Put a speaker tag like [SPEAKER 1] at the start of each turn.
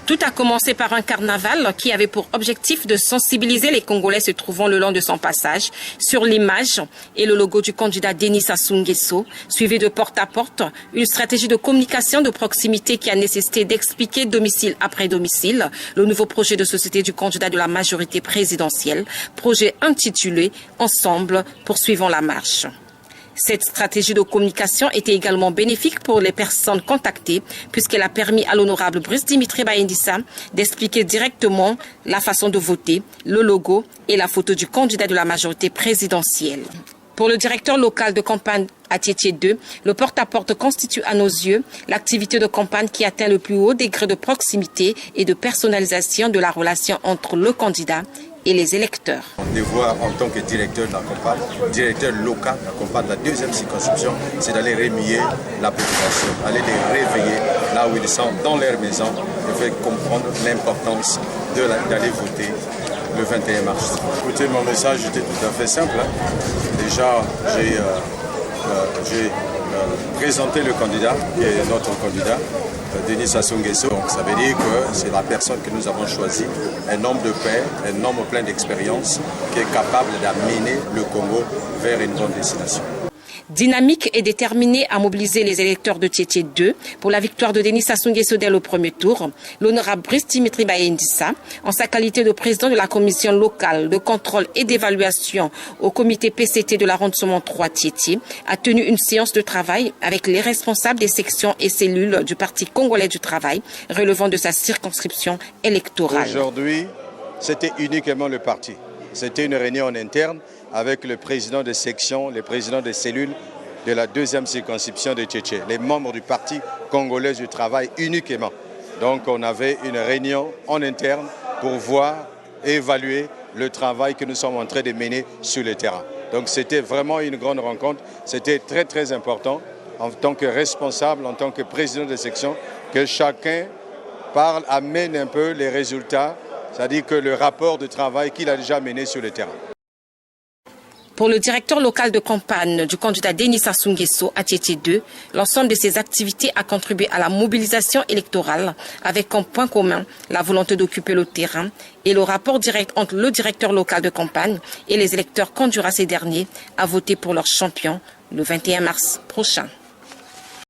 [SPEAKER 1] Tout a commencé par un carnaval qui avait pour objectif de sensibiliser les Congolais se trouvant le long de son passage sur l'image et le logo du candidat Denis Sassou Nguesso, suivi de porte à porte, une stratégie de communication de proximité qui a nécessité d'expliquer domicile après domicile le nouveau projet de société du candidat de la majorité présidentielle, projet intitulé « Ensemble, poursuivons la marche ». Cette stratégie de communication était également bénéfique pour les personnes contactées puisqu'elle a permis à l'honorable Brice Dimitri Bayendissa d'expliquer directement la façon de voter, le logo et la photo du candidat de la majorité présidentielle. Pour le directeur local de campagne à Tietie 2, le porte-à-porte constitue à nos yeux l'activité de campagne qui atteint le plus haut degré de proximité et de personnalisation de la relation entre le candidat et les électeurs.
[SPEAKER 2] On devoir en tant que directeur de la campagne, directeur local de la campagne de la deuxième circonscription, c'est d'aller remuer la population, aller les réveiller là où ils sont, dans leur maison, de faire comprendre l'importance d'aller voter le 21 mars. Écoutez, mon message était tout à fait simple. Déjà, j'ai présenté le candidat, qui est notre candidat, Denis Sassou Nguesso. Donc ça veut dire que c'est la personne que nous avons choisie, un homme de paix, un homme plein d'expérience, qui est capable d'amener le Congo vers une bonne destination.
[SPEAKER 1] Dynamique et déterminé à mobiliser les électeurs de Tietie 2 pour la victoire de Denis Sassou Nguesso dès le premier tour, l'honorable Brice Dimitri Bayendissa, en sa qualité de président de la commission locale de contrôle et d'évaluation au comité PCT de l'arrondissement 3 Tietie, a tenu une séance de travail avec les responsables des sections et cellules du Parti congolais du travail relevant de sa circonscription électorale.
[SPEAKER 2] Aujourd'hui, c'était uniquement le parti. C'était une réunion en interne avec le président des sections, les présidents des cellules de la deuxième circonscription de Tietie, les membres du Parti congolais du travail uniquement. Donc on avait une réunion en interne pour voir et évaluer le travail que nous sommes en train de mener sur le terrain. Donc c'était vraiment une grande rencontre, c'était très très important en tant que responsable, en tant que président de section, que chacun parle, amène un peu les résultats, c'est-à-dire que le rapport de travail qu'il a déjà mené sur le terrain.
[SPEAKER 1] Pour le directeur local de campagne du candidat Denis Sassou Nguesso à Tietie 2, l'ensemble de ces activités a contribué à la mobilisation électorale avec comme point commun la volonté d'occuper le terrain et le rapport direct entre le directeur local de campagne et les électeurs conduira ces derniers à voter pour leur champion le 21 mars prochain.